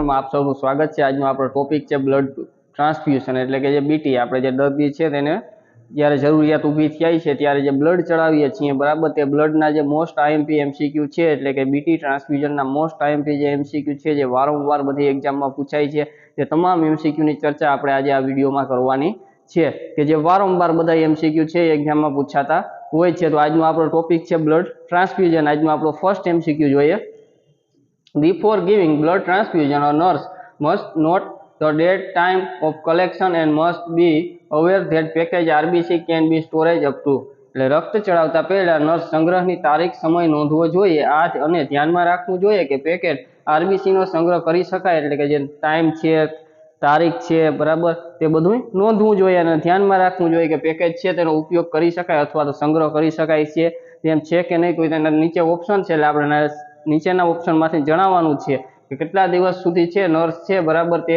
ચેનલમાં આપ સૌનું સ્વાગત છે। આજનો આપણો ટોપિક છે બ્લડ ટ્રાન્સફ્યુઝન એટલે કે જે બીટી આપણે જે દર્દી છે તેને જ્યારે જરૂરિયાત ઊભી થાય છે ત્યારે જે બ્લડ ચડાવીએ છીએ બરાબર તે બ્લડના જે મોસ્ટ આઈએમપી એમસીક્યુ છે એટલે કે બીટી ટ્રાન્સફ્યુઝનના મોસ્ટ આઈએમપી જે એમસીક્યુ છે જે વારંવાર બધી એક્ઝામમાં પૂછાય છે તે તમામ એમસીક્યુની ચર્ચા આપણે આજે આ વિડીયોમાં કરવાની છે કે જે વારંવાર બધા એમસીક્યુ છે એક્ઝામમાં પૂછાતા હોય છે। તો આજનો આપણો ટોપિક છે બ્લડ ટ્રાન્સફ્યુઝન। આજનો આપણો ફર્સ્ટ એમસીક્યુ જોઈએ। Before giving blood transfusion, a nurse must note the date, time of collection and must be aware that package RBC can be storage up to એટલે રક્ત ચડાવતા પહેલા નર્સ સંગ્રહની તારીખ સમય નોંધવો જોઈએ આ અને ધ્યાનમાં રાખવું જોઈએ કે પેકેટ આરબીસી નો સંગ્રહ કરી શકાય એટલે કે જે ટાઈમ છે તારીખ છે બરાબર તે બધું નોંધવું જોઈએ અને ધ્યાનમાં રાખવું જોઈએ કે પેકેજ છે તેનો ઉપયોગ કરી શકાય અથવા તો સંગ્રહ કરી શકાય છે તેમ છે કે નહીં। તો તેના નીચે ઓપ્શન છે એટલે આપણે નીચેના ઓપ્શનમાંથી જણાવવાનું છે કે કેટલા દિવસ સુધી છે નર્સ છે બરાબર તે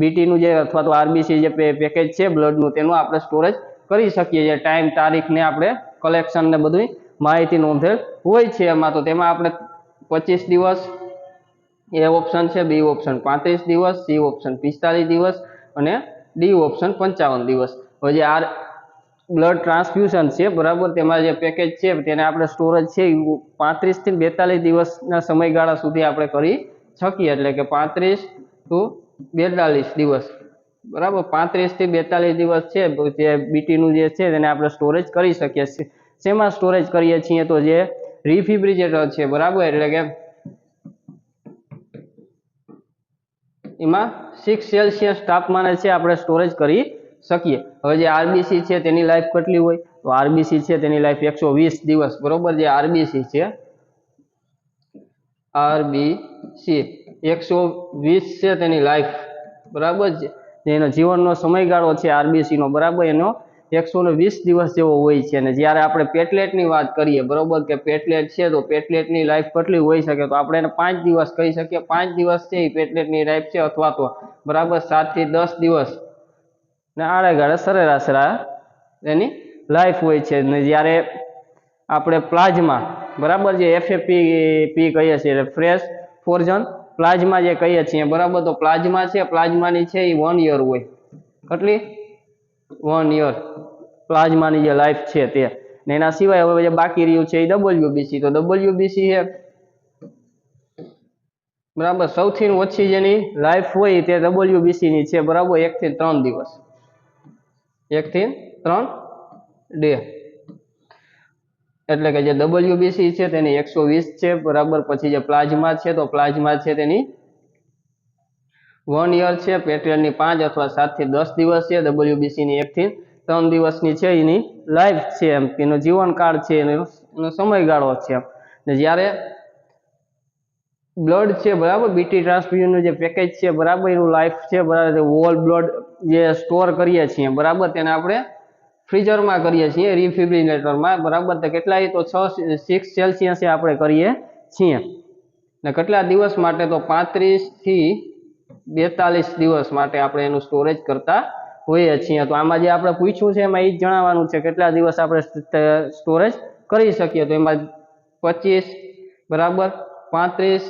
બીટીનું જે અથવા તો આરબીસી જે પેકેજ છે બ્લડનું તેનું આપણે સ્ટોરેજ કરી શકીએ છીએ। ટાઈમ તારીખને આપણે કલેક્શન ને બધું માહિતી નોંધેલ હોય છે એમાં। તો તેમાં આપણે 25 દિવસ એ ઓપ્શન છે, બી ઓપ્શન 35 દિવસ, સી ઓપ્શન 45 દિવસ અને ડી ઓપ્શન 55 દિવસ। હવે જે આ બ્લડ ટ્રાન્સફ્યુઝન છે બરાબર તેમાં જે પેકેજ છે તેને આપણે સ્ટોરેજ છે 35 થી 42 દિવસના સમયગાળા સુધી આપણે કરી શકીએ એટલે કે 35 to 42 દિવસ બરાબર 35 થી 42 દિવસ છે તે બીટીનું જે છે તેને આપણે સ્ટોરેજ કરી શકીએ છીએ। શેમાં સ્ટોરેજ કરીએ છીએ તો જે રિફ્રિજરેટર છે બરાબર એટલે કે એમાં 6 સેલ્સિયસ તાપમાને છે આપણે સ્ટોરેજ કરી શકીએ। હવે જે આરબીસી છે તેની લાઈફ કેટલી હોય તો આરબીસી છે તેની લાઈફ 120 દિવસ બરોબર। જે આરબીસી છે આરબીસી 120 છે તેની લાઈફ બરાબર એનો જીવનનો સમયગાળો છે આરબીસી નો બરાબર એનો 120 દિવસ જેવો હોય છે। અને જ્યારે આપણે પેટલેટની વાત કરીએ બરોબર કે પેટલેટ છે તો પેટલેટની લાઈફ કેટલી હોઈ શકે તો આપણે એને 5 દિવસ કહી શકીએ। 5 દિવસ છે એ પેટલેટની લાઈફ છે અથવા તો બરાબર 7 થી 10 દિવસ ને આડેગાળે સરેરાશ એની લાઈફ હોય છે। ને જ્યારે આપણે પ્લાઝમા બરાબર જે એફએપી કહીએ છીએ ફ્રેશ ફ્રોઝન પ્લાઝમા જે કહીએ છીએ બરાબર તો પ્લાઝમા છે પ્લાઝમાની છે એ 1 યર હોય। કેટલી 1 યર પ્લાઝમાની જે લાઈફ છે તે ને એના સિવાય હવે જે બાકી રહ્યું છે એ ડબલ્યુબીસી તો ડબલ્યુબીસી છે બરાબર સૌથી ઓછી જેની લાઈફ હોય તે ડબલ્યુબીસી ની છે બરાબર 1 થી 3 દિવસ 1 થી 3 ડે એટલે કે જે ડબલ્યુબીસી છે તેની 120 છે બરાબર। પછી જે પ્લાઝમા છે તો પ્લાઝમા છે તેની 1 યર છે, પેટલેટની 5 અથવા 7 થી 10 દિવસ છે, ડબલ્યુબીસી ની 1 થી 3 દિવસની છે એની લાઈફ છે એમ એનો જીવનકાળ છે એનો સમયગાળો છે એમ। ને જ્યારે બ્લડ છે બરાબર બીટી ટ્રાન્સફ્યુઝનનું જે પેકેજ છે બરાબર એનું લાઈફ છે બરાબર હોલ બ્લડ જે સ્ટોર કરીએ છીએ બરાબર તેને આપણે ફ્રીઝરમાં કરીએ છીએ રિફ્રિજરેટરમાં બરાબર તો કેટલા તો 6 સેલ્સિયસ આપણે કરીએ છીએ ને કેટલા દિવસ માટે તો 35 થી 42 દિવસ માટે આપણે એનું સ્ટોરેજ કરતા હોઈએ છીએ। તો આમાં જે આપણે પૂછ્યું છે એમાં એ જ જણાવવાનું છે કેટલા દિવસ આપણે સ્ટોરેજ કરી શકીએ તો એમાં 25 બરાબર 35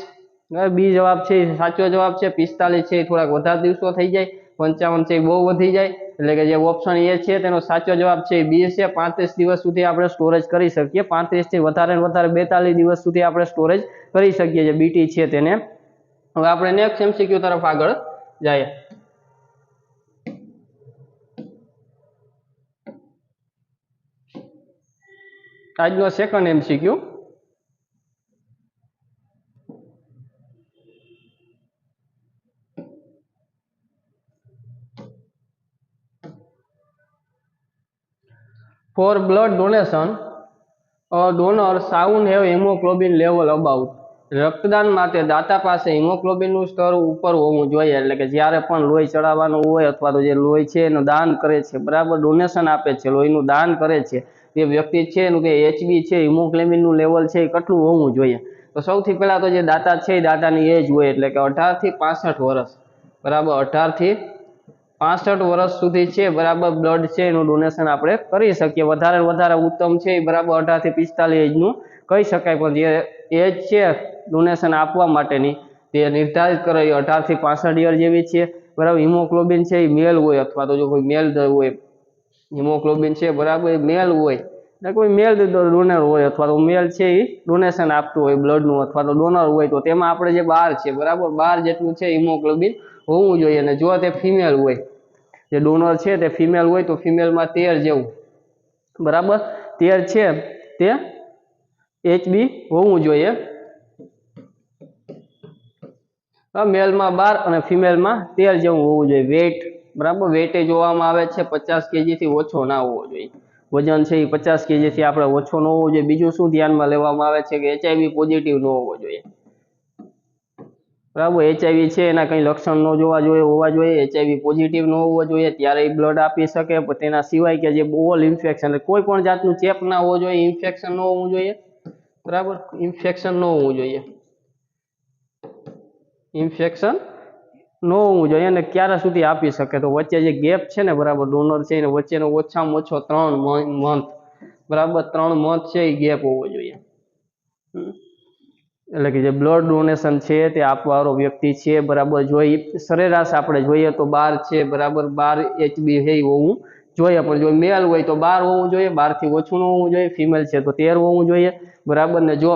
બી જવાબ છે સાચો જવાબ છે 45 છે એ થોડાક વધારે દિવસો થઈ જાય 55 છે એ બહુ વધી જાય એટલે કે જે ઓપ્શન એ છે તેનો સાચો જવાબ છે બી છે 35 દિવસ સુધી આપણે સ્ટોરેજ કરી શકીએ। 35 થી વધારે 42 દિવસ સુધી આપણે સ્ટોરેજ કરી શકીએ જે બીટી છે તેને। હવે આપણે નેક્સ્ટ એમસીક્યુ તરફ આગળ જઈએ। આજનો second MCQ For blood donation, a donor should have hemoglobin level above. રક્તદાન માટે દાતા પાસે હિમોગ્લોબિનનું સ્તર ઉપર હોવું જોઈએ એટલે કે જ્યારે પણ લોહી ચડાવવાનું હોય અથવા તો જે લોહી છે એનું દાન કરે છે બરાબર ડોનેશન આપે છે લોહીનું દાન કરે છે તે વ્યક્તિ છે એનું કે એચબી છે હિમોગ્લોબિનનું લેવલ છે એ કેટલું હોવું જોઈએ। તો સૌથી પહેલા તો જે દાતા છે એ દાતાની એજ હોય એટલે કે 18 થી 65 વર્ષ બરાબર 18 થી 65 વર્ષ સુધી છે બરાબર બ્લડ છે એનું ડોનેશન આપણે કરી શકીએ। વધારે વધારે ઉત્તમ છે એ બરાબર 18 થી 45 એજનું કહી શકાય। પણ જે એજ છે ડોનેશન આપવા માટેની તે નિર્ધારિત કરે 18 થી 65 યર જેવી છે બરાબર. હિમોગ્લોબિન છે એ મેલ હોય અથવા તો જો કોઈ મેલ હોય હિમોગ્લોબિન છે બરાબર એ મેલ હોય એટલે કોઈ મેલ ડોનર હોય અથવા તો મેલ છે એ ડોનેશન આપતું હોય બ્લડનું અથવા તો ડોનર હોય તો તેમાં આપણે જે 12 છે બરાબર 12 જેટલું છે હિમોગ્લોબિન હોવું જોઈએ. અને જો તે ફિમેલ હોય જે ડોનર છે તે ફિમેલ હોય તો ફિમેલમાં 13 જેવું બરાબર 13 છે તે HB હોવું જોઈએ. મેલમાં 12 અને ફિમેલમાં 13 જેવું હોવું જોઈએ. વેઇટ બરાબર વેઇટ જોવામાં આવે છે 50 kg થી ઓછો ના હોવો જોઈએ. વજન છે એ 50 kg થી આપણે ઓછો ન હોવો જોઈએ. બીજું શું ધ્યાનમાં લેવામાં આવે છે કે HIV પોઝિટિવ ન હોવો જોઈએ બરાબર. HIV છે એના કંઈ લક્ષણ ન હોવા જોઈએ. HIV પોઝિટિવ ન હોવો જોઈએ ત્યારે એ બ્લડ આપી શકે. પણ તેના સિવાય કે જે ઓલ ઇન્ફેક્શન કોઈ પણ જાતનું ચેપ ના હોવો જોઈએ, ઇન્ફેક્શન ન હોવું જોઈએ બરાબર. ઇન્ફેક્શન ન હોવું જોઈએ ન હોવું જોઈએ. અને ક્યારે સુધી આપી શકે તો વચ્ચે જે ગેપ છે ને બરાબર ડોનર છે એને વચ્ચેનો ઓછામાં ઓછો 3 મંથ બરાબર 3 મંથ છે એ ગેપ હોવો જોઈએ. એટલે કે જે બ્લડ ડોનેશન છે તે આપવાવાળો વ્યક્તિ છે બરાબર જો સરેરાશ આપણે જોઈએ તો 12 છે બરાબર 12 HB છે હોવું જોઈએ. પણ જો મેલ હોય તો 12 હોવું જોઈએ, 12 થી ઓછું ન હોવું જોઈએ. ફિમેલ છે તો 13 હોવું જોઈએ બરાબર. ને જો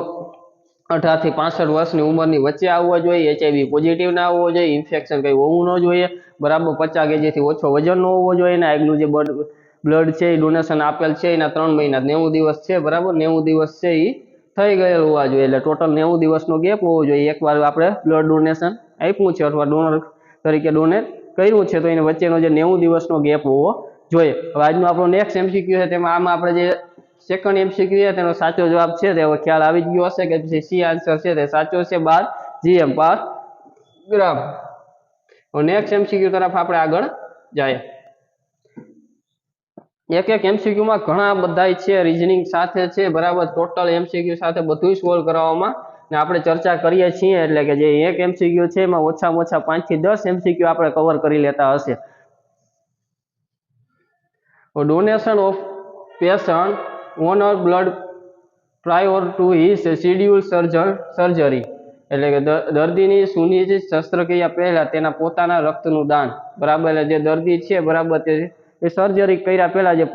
18 થી 65 વર્ષની ઉંમરની વચ્ચે આવવો જોઈએ. HIV પોઝિટિવ ના હોવો જોઈએ, ઇન્ફેક્શન કંઈ હોવું ન જોઈએ બરાબર. 50 kg થી ઓછો વજન ન હોવો જોઈએ. ને આગલું જે બ્લડ છે એ ડોનેશન આપેલ છે એના 3 મહિના 90 દિવસ છે બરાબર 90 દિવસ છે એ થઈ ગયેલ હોવા જોઈએ. એટલે ટોટલ 90 દિવસનો ગેપ હોવો જોઈએ. એકવાર આપણે બ્લડ ડોનેશન આપ્યું છે અથવા ડોનર તરીકે ડોનેટ કર્યું છે તો એની વચ્ચેનો જે 90 દિવસનો ગેપ હોવો જોઈએ. હવે આજનો આપણો નેક્સ્ટ MCQ છે તેમાં આમાં આપણે જે સેકન્ડ MCQ છે તેનો સાચો જવાબ છે તે હવે ખ્યાલ આવી ગયો હશે કે પછી સી આન્સર છે તે સાચો છે 12 GM પર ગ્રામ. નેક્સ્ટ MCQ તરફ આપણે આગળ જાય. એક MCQ માં ઘણા બધા છે રીઝનિંગ સાથે છે બરાબર. ટોટલ MCQ સાથે બધું સોલ્વ કરવામાં ને આપણે ચર્ચા કરીએ છીએ. એટલે કે જે એક MCQ છે એમાં ઓછામાં ઓછા 5 થી 10 MCQ આપણે કવર કરી લેતા હશે. Donation of patient owner blood prior to his schedule surgery એટલે કે દર્દીની સુનિશ્ચિત શસ્ત્રક્રિયા પહેલા તેના પોતાના રક્તનું દાન બરાબર. એટલે જે દર્દી છે બરાબર તે સર્જરી કર્યા પહેલા જે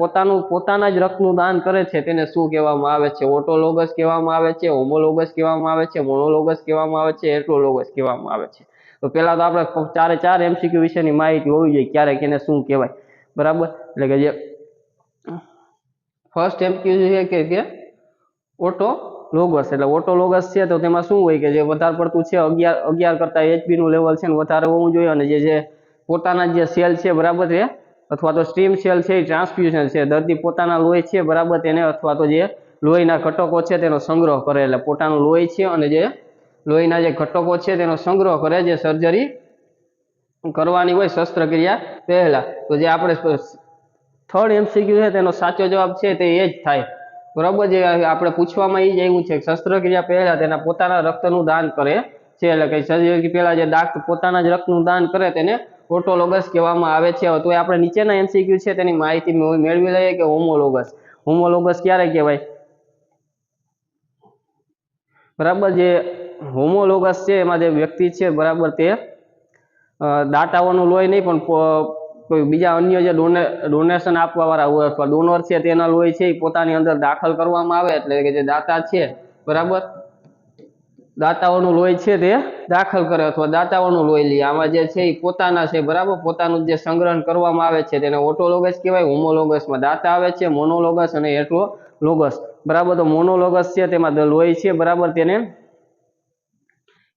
પોતાના જ રક્તનું દાન કરે છે તેને શું કહેવામાં આવે છે? ઓટોલોગસ કહેવામાં આવે છે, હોમોલોગસ કહેવામાં આવે છે, મોનોલોગસ કહેવામાં આવે છે, હેટરોલોગસ કહેવામાં આવે છે. તો પહેલા તો આપણે 4 MCQ વિશેની માહિતી હોવી જોઈએ ક્યારે કેને શું કહેવાય બરાબર. એટલે કે જે ફર્સ્ટ MCQ છે કે ઓટોલોગસ એટલે ઓટોલોગસ છે તો તેમાં શું હોય કે જે વધારે પડતું છે 11 કરતા HB નું લેવલ છે ને વધારે હોવું જોઈએ. અને જે પોતાના જે સેલ છે બરાબર છે અથવા તો સ્ટીમ સેલ છે એ ટ્રાન્સફ્યુઝન છે દર્દી પોતાના લોહી છે બરાબર તેને અથવા તો જે લોહીના ઘટકો છે તેનો સંગ્રહ કરે. એટલે પોતાનું લોહી છે અને જે લોહીના જે ઘટકો છે તેનો સંગ્રહ કરે જે સર્જરી કરવાની હોય શસ્ત્રક્રિયા પહેલા. તો જે આપણે થર્ડ MCQ છે તેનો સાચો જવાબ છે તે એ જ થાય બરાબર. જે આપણે પૂછવામાં એ જ આવ્યું છે શસ્ત્રક્રિયા પહેલા તેના પોતાના રક્તનું દાન કરે છે. એટલે કે સર્જરી પહેલા જે પોતાના જ રક્તનું દાન કરે તેને ઓટોલોગસ કહેવામાં આવે છે. તો આપણે નીચેના MCQ છે તેની માહિતી મેળવી લઈએ કે હોમોલોગસ ક્યારે કહેવાય બરાબર. જે હોમોલોગસ છે એમાં જે વ્યક્તિ છે બરાબર તે દાતાઓનું લોહી નહીં પણ કોઈ બીજા અન્ય જે ડોનેશન આપવા વાળા હોય અથવા ડોનર છે તેના લોહી છે એ પોતાની અંદર દાખલ કરવામાં આવે. એટલે કે જે દાતા છે બરાબર દાતાઓનું લોહી છે તે દાખલ કરે અથવા દાતાઓનું લોહી લે. આમાં જે છે એ પોતાના છે બરાબર પોતાનું જે સંગ્રહણ કરવામાં આવે છે તેને ઓટોલોગસ કહેવાય. હોમોલોગસમાં દાતા આવે છે, મોનોલોગસ અને હેટરોલોગસ બરાબર. તો મોનોલોગસ છે તેમાં લોહી છે બરાબર તેને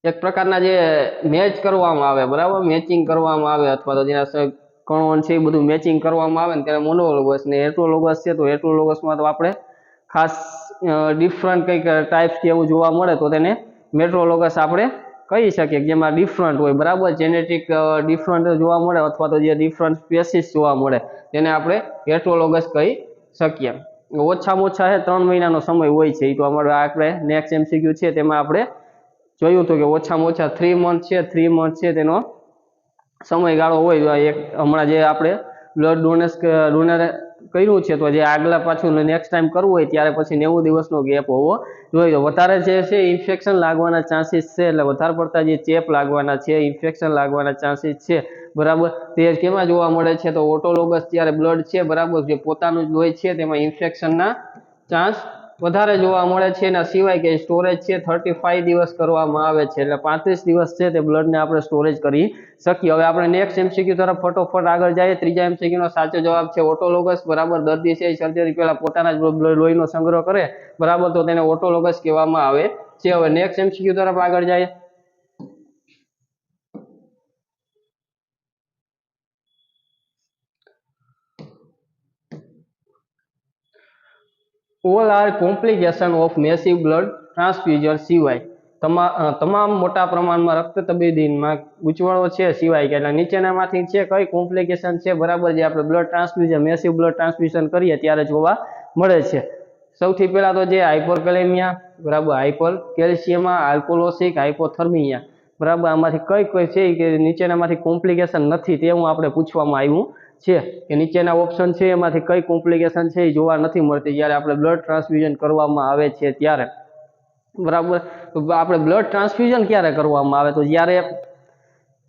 એક પ્રકારના જે મેચ કરવામાં આવે બરાબર મેચિંગ કરવામાં આવે અથવા તો જેના કણો છે એ બધું મેચિંગ કરવામાં આવે ને ત્યારે મોનોલોગસ. ને હેટરોલોગસ છે તો હેટરોલોગસમાં તો આપણે ખાસ ડિફરન્ટ કંઈક ટાઈપ્સ કે એવું જોવા મળે તો તેને મેટ્રોલોગસ આપણે કહી શકીએ જેમાં ડિફરન્ટ હોય બરાબર જેનેટિક ડિફરન્ટ જોવા મળે અથવા તો જે ડિફરન્ટ સ્પેસીસ જોવા મળે તેને આપણે હેટરોલોગસ કહી શકીએ. ઓછામાં ઓછા 3 મહિનાનો સમય હોય છે. એ તો આપણે નેક્સ્ટ MCQ છે તેમાં આપણે જોયું હતું કે ઓછામાં ઓછા 3 મંથ છે 3 મંથ છે તેનો સમયગાળો હોય. એક હમણાં જે આપણે બ્લડ કર્યું છે તો જે આગલા પાછું નેક્સ્ટ ટાઈમ કરવું હોય ત્યારે પછી 90 દિવસનો ગેપ હોવો જોઈએ. વધારે જે છે ઇન્ફેક્શન લાગવાના ચાન્સીસ છે, એટલે વધારે પડતા જે ચેપ લાગવાના છે, ઇન્ફેક્શન લાગવાના ચાન્સીસ છે, બરાબર, તે કેમાં જોવા મળે છે? તો ઓટોલોગસ જ્યારે બ્લડ છે, બરાબર, જે પોતાનું જ લોહી છે તેમાં ઇન્ફેક્શનના ચાન્સ વધારે જોવા મળે છે. એના સિવાય કે સ્ટોરેજ છે 35 દિવસ કરવામાં આવે છે, એટલે 35 દિવસ છે તે બ્લડને આપણે સ્ટોરેજ કરી શકીએ. હવે આપણે નેક્સ્ટ એમસીક્યુ તરફ ફટોફટ આગળ જઈએ. ત્રીજા એમસીક્યુ નો સાચો જવાબ છે ઓટોલોગસ, બરાબર. દર્દી છે સર્જરી પહેલા પોતાના જ લોહીનો સંગ્રહ કરે, બરાબર, તો તેને ઓટોલોગસ કહેવામાં આવે છે. હવે નેક્સ્ટ એમસીક્યુ તરફ આગળ જઈએ. All are complication of massive blood transfusion સિવાય તમામ મોટા પ્રમાણમાં રક્ત તબદીલીમાં ગૂંચવણો છે સિવાય કે એટલે નીચેનામાંથી છે કઈ કોમ્પ્લિકેશન છે, બરાબર, જે આપણે blood transfusion massive blood transfusion કરીએ ત્યારે જોવા મળે છે. સૌથી પહેલા તો જે હાઇપરકેલેમિયા, બરાબર, હાઇપર કેલ્શિયમા, આલ્કોલોસિક, હાઇપોથર્મિયા, બરાબર, આમાંથી કઈ છે કે નીચેનામાંથી કોમ્પ્લિકેશન નથી તે આપણે પૂછવામાં આવ્યું છે કે નીચેના ઓપ્શન છે એમાંથી કઈ કોમ્પ્લિકેશન છે એ જોવા નથી મળતી જ્યારે આપણે બ્લડ ટ્રાન્સફ્યુઝન કરવામાં આવે છે ત્યારે, બરાબર. તો આપણે બ્લડ ટ્રાન્સફ્યુઝન ક્યારે કરવામાં આવે? તો જ્યારે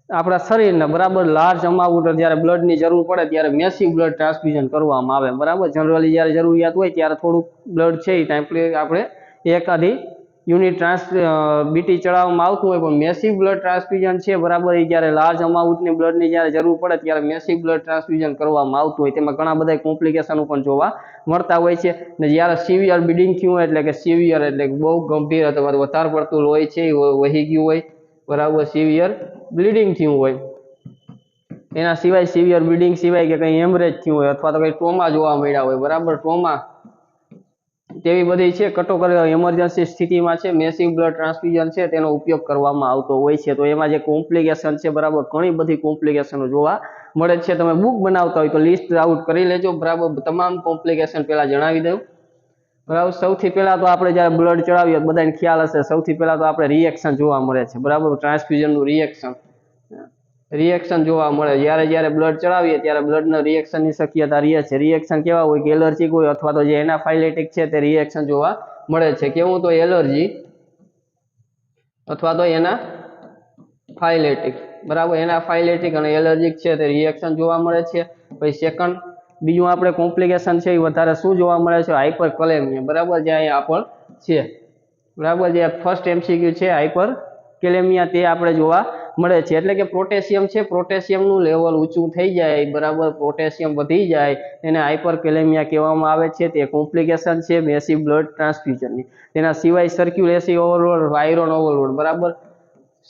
આપણા શરીરને, બરાબર, લાર્જ અમાઉન્ટ જ્યારે બ્લડની જરૂર પડે ત્યારે મેસિવ બ્લડ ટ્રાન્સફ્યુઝન કરવામાં આવે, બરાબર. જનરલી જ્યારે જરૂરિયાત હોય ત્યારે થોડુંક બ્લડ છે એ ટાઈમ આપણે એકાદી યુનિટ બીટી ચડાવવામાં આવતું હોય, પણ મેસિવ બ્લડ ટ્રાન્સફ્યુઝન છે, બરાબર, એ જ્યારે લાર્જ અમાઉન્ટની બ્લડની જ્યારે જરૂર પડે ત્યારે મેસિવ બ્લડ ટ્રાન્સફ્યુઝન કરવામાં આવતું હોય. તેમાં ઘણા બધા કોમ્પ્લિકેશનો પણ જોવા મળતા હોય છે. ને જ્યારે સિવિયર બ્લીડિંગ થયું હોય, એટલે કે સિવિયર એટલે બહુ ગંભીર અથવા વધારે પડતું લોહી છે વહી ગયું હોય, બરાબર, સિવિયર બ્લીડિંગ થયું હોય, એના સિવાય સિવિયર બ્લીડિંગ સિવાય કે કંઈ હેમરેજ થયું હોય અથવા તો કંઈ ટ્રોમા જોવા મળ્યા હોય, બરાબર, ટ્રોમા તેવી બધી છે કટોકટી એમરજન્સી સ્થિતિમાં છે મેસિવ બ્લડ ટ્રાન્સફ્યુઝન છે તેનો ઉપયોગ કરવામાં આવતો હોય છે. તો એમાં જે કોમ્પ્લિકેશન છે, બરાબર, ઘણી બધી કોમ્પ્લિકેશનો જોવા મળે છે. તમે બુક બનાવતા હોય તો લિસ્ટ આઉટ કરી લેજો, બરાબર. તમામ કોમ્પ્લિકેશન પહેલા જણાવી દઉં, બરાબર. સૌથી પહેલા તો આપણે જ્યારે બ્લડ ચડાવીએ બધાને ખ્યાલ હશે, સૌથી પહેલા તો આપણે રિએક્શન જોવા મળે છે, બરાબર, ટ્રાન્સફ્યુઝનનું રિએક્શન જોવા મળે. જ્યારે બ્લડ ચડાવીએ ત્યારે બ્લડના રિએક્શનની શક્યતા રહે છે. રિએક્શન કેવા હોય કે એલર્જીક હોય અથવા તો જે એનાફાઇલેટિક છે તે રિએક્શન જોવા મળે છે. કેવું? તો એલર્જી અથવા તો એનાફાઇલેટિક, બરાબર, એનાફાઇલેટિક અને એલર્જીક છે તે રિએક્શન જોવા મળે છે. પછી સેકન્ડ બીજું આપણે કોમ્પ્લિકેશન છે એ વધારે શું જોવા મળે છે? હાઇપરકેલેમિયા, બરાબર, જે અહીંયા આપણ છે, બરાબર. જે ફર્સ્ટ એમસીક્યુ છે હાઇપરકેલેમિયા તે આપણે જોવા મળે છે. એટલે કે પોટેશિયમ છે, પોટેશિયમનું લેવલ ઊંચું થઈ જાય, બરાબર, પોટેશિયમ વધી જાય એને હાઇપરકેલેમિયા કહેવામાં આવે છે. તે કોમ્પ્લિકેશન છે મેસિવ બ્લડ ટ્રાન્સફ્યુઝનની. તેના સિવાય સર્ક્યુલેટરી ઓવરલોડ, આયરન ઓવરલોડ, બરાબર,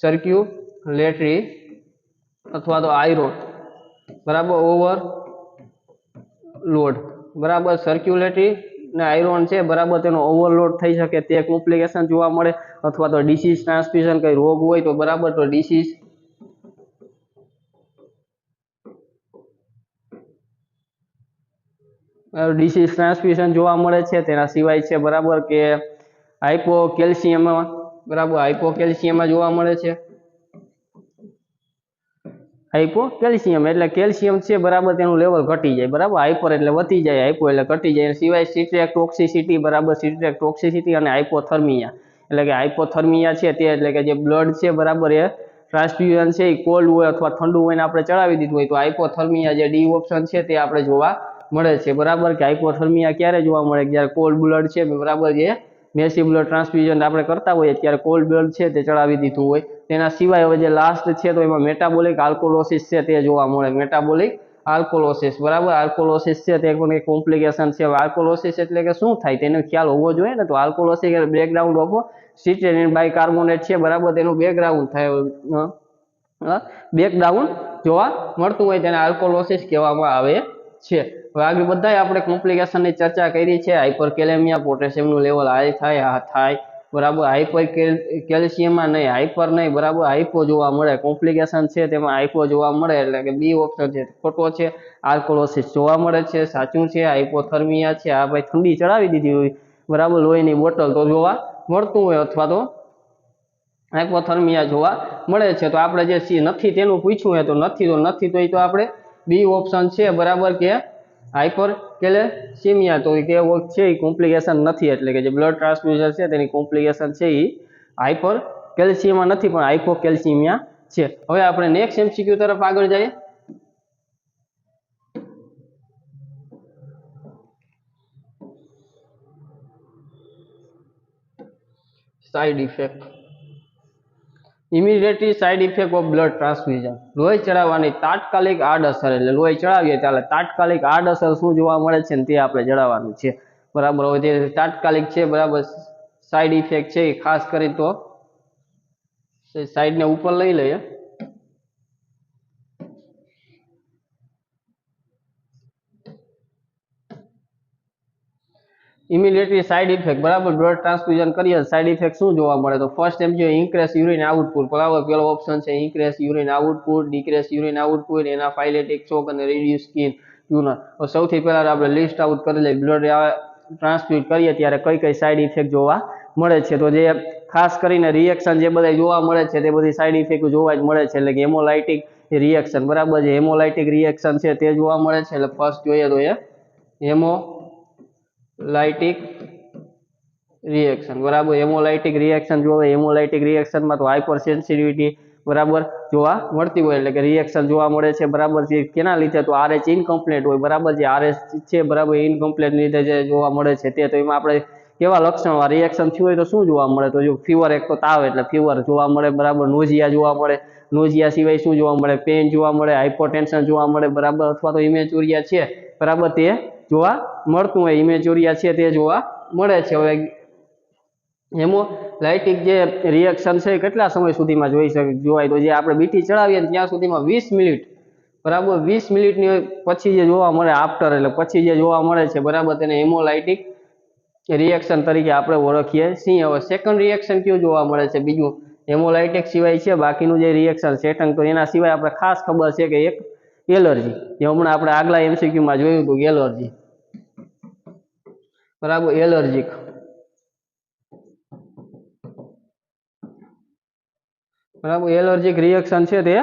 સર્ક્યુલેટરી અથવા તો આયરન, બરાબર, ઓવરલોડ, બરાબર, સર્ક્યુલેટરી ને આયરન છે, બરાબર, તેનો ઓવરલોડ થઈ શકે તે કોમ્પ્લિકેશન જોવા મળે. અથવા તો ડિસીઝ ટ્રાન્સમિશન કઈ રોગ હોય તો, બરાબર, તો ડિસીઝ ટ્રાન્સમિશન જોવા મળે છે. તેના સિવાય છે, બરાબર, કે હાઇપોકેલ્શિયમમાં, બરાબર, હાઇપોકેલ્શિયમમાં જોવા મળે છે. હાઇપોકેલ્શિયમ એટલે કેલ્શિયમ છે, બરાબર, તેનું લેવલ ઘટી જાય, બરાબર. હાઇપર એટલે વધી જાય, હાઇપો એટલે ઘટી જાય. સિવાય સિટ્રેક ટોક્સિસિટી, બરાબર, સિટ્રેક ટોક્સિસિટી અને હાઇપોથર્મિયા એટલે કે હાઇપોથર્મિયા છે તે એટલે કે જે બ્લડ છે, બરાબર, એ ટ્રાન્સફ્યુઝન છે એ કોલ્ડ હોય અથવા ઠંડુ હોય ને આપણે ચડાવી દીધું હોય તો હાઇપોથર્મિયા જે ડી ઓપ્શન છે તે આપણે જોવા મળે છે, બરાબર. કે હાઇપોથર્મિયા ક્યારે જોવા મળે? જ્યારે કોલ્ડ બ્લડ છે, બરાબર, જે મેસિવ બ્લડ ટ્રાન્સફ્યુઝન આપણે કરતા હોઈએ ત્યારે કોલ્ડ બ્લડ છે તે ચડાવી દીધું હોય. તેના સિવાય હવે જે લાસ્ટ છે તો એમાં મેટાબોલિક આલ્કોલોસિસ છે તે જોવા મળે, મેટાબોલિક આલ્કોલોસિસ, બરાબર. આલ્કોલોસિસ છે તે પણ એક કોમ્પ્લિકેશન છે. આલ્કોલોસિસ એટલે કે શું થાય તેનો ખ્યાલ હોવો જોઈએ ને. તો આલ્કોલોસિસ એટલે બ્રેકડાઉન ઓફ સિટ્રેટ બાયકાર્બોનેટ છે, બરાબર, તેનું બેકગ્રાઉન્ડ થાય, બ્રેકડાઉન જોવા મળતું હોય તેને આલ્કોલોસિસ કહેવામાં આવે છે. હવે આગળ બધા આપણે કોમ્પ્લિકેશનની ચર્ચા કરી છે. હાઇપરકેલેમિયા, પોટેશિયમનું લેવલ હાઈ થાય, બરાબર, હાઇપરકેલ્શિયમમાં નહીં, હાઇપર નહીં, બરાબર, હાઇપો જોવા મળે. કોમ્પ્લિકેશન છે તેમાં હાઇપો જોવા મળે એટલે કે બી ઓપ્શન છે ખોટો છે. આલ્કોલોસિસ જોવા મળે છે, સાચું છે. હાઇપોથર્મિયા છે, આ ભાઈ ઠંડી ચડાવી દીધી હોય, બરાબર, લોહીની બોટલ તો જોવા મળતું હોય અથવા તો હાઇપોથર્મિયા જોવા મળે છે. તો આપણે જે નથી તેનું પૂછ્યું હોય તો નથી તો એ તો આપણે બી ઓપ્શન છે, બરાબર, કે હાઇપરકેલેસીમિયા તો કે છે એ કોમ્પ્લિકેશન નથી, એટલે કે જે બ્લડ ટ્રાન્સફ્યુઝન છે તેની કોમ્પ્લિકેશન છે એ હાઇપરકેલ્સિયમમાં નથી પણ હાઇપોકેલ્સિમિયા છે. હવે આપણે નેક્સ્ટ એમસીક્યુ તરફ આગળ જઈએ. Side effect. Immediately side effect of blood transfusion. લોહી ચડાવવાની તાત્કાલિક આડઅસર, એટલે લોહી ચડાવીએ ત્યારે તાત્કાલિક આડઅસર શું જોવા મળે છે ને તે આપણે જણાવવાનું છે. બરાબર. હવે જે તાત્કાલિક છે બરાબર સાઇડ ઇફેક્ટ છે એ ખાસ કરી તો સાઈડને ઉપર લઈ લઈએ. ઇમિડિયેટલી સાઇડ ઇફેક્ટ બરાબર બ્લડ ટ્રાન્સફ્યુઝન કરીએ સાઇડ ઇફેક્ટ શું જોવા મળે તો ફર્સ્ટ એમ છે ઇન્ક્રેસ યુરિન આઉટપુટ. બરાબર પેલો ઓપ્શન છે ઇન્ક્રેસ યુરિન આઉટપુટ, ડિક્રેસ યુરિન આઉટપુટ, એનાફાઇલેટિક શોક અને રિડ્યુસ સ્કિન ટ્યુનર. તો સૌથી પહેલા આપણે લિસ્ટ આઉટ કરી લઈએ બ્લડ ટ્રાન્સફ્યુઝ કરીએ ત્યારે કઈ કઈ સાઇડ ઇફેક્ટ જોવા મળે છે. તો જે ખાસ કરીને રિએક્શન જે બધા જોવા મળે છે તે બધી સાઇડ ઇફેક્ટ જોવા જ મળે છે, એટલે કે હેમોલાઇટિક રિએક્શન. બરાબર જે હેમોલાઇટિક રિએક્શન છે તે જોવા મળે છે. એટલે ફર્સ્ટ જોઈએ તો એ હેમોલાઇટિક રિએક્શન. બરાબર હેમોલાઇટિક રિએક્શન જોવે. હેમોલાઇટિક રિએક્શનમાં તો હાઇપર સેન્સિટિવિટી બરાબર જોવા મળતી હોય, એટલે કે રિએક્શન જોવા મળે છે. બરાબર જે કેના લીધે તો RH ઇનકમ્પ્લીટ હોય. બરાબર જે RH છે બરાબર ઇનકમ્પ્લીટ લીધે જે જોવા મળે છે તે. તો એમાં આપણે કેવા લક્ષણો રિએક્શન થયું હોય તો શું જોવા મળે તો જો ફીવર, એક તો તાવ એટલે ફીવર જોવા મળે. બરાબર નોઝિયા જોવા મળે. નોઝિયા સિવાય શું જોવા મળે પેન જોવા મળે, હાઇપોટેન્શન જોવા મળે. બરાબર અથવા તો ઇમેચુરિયા છે બરાબર તે જોવા મળતું હોય. ઇમેચુરિયા છે તે જોવા મળે છે. હવે હેમોલાઇટિક જે રિએક્શન છે કેટલા સમય સુધીમાં જોવાય તો જે આપણે બીટી ચડાવીએ ત્યાં સુધીમાં 20 મિનિટ બરાબર 20 મિનિટની પછી જે જોવા મળે આફ્ટર, એટલે પછી જે જોવા મળે છે બરાબર તેને હેમોલાઇટિક રિએક્શન તરીકે આપણે ઓળખીએ છીએ. હવે સેકન્ડ રિએક્શન કયું જોવા મળે છે બીજું હેમોલાઇટિક સિવાય છે બાકીનું જે રિએક્શન સેકન્ડ, તો એના સિવાય આપણે ખાસ ખબર છે કે એક એલર્જી, જે હમણાં આપણે આગલા એમસીક્યુમાં જોયું હતું એલર્જી. બરાબર એલર્જીક બરાબર એલર્જીક રિએક્શન છે તે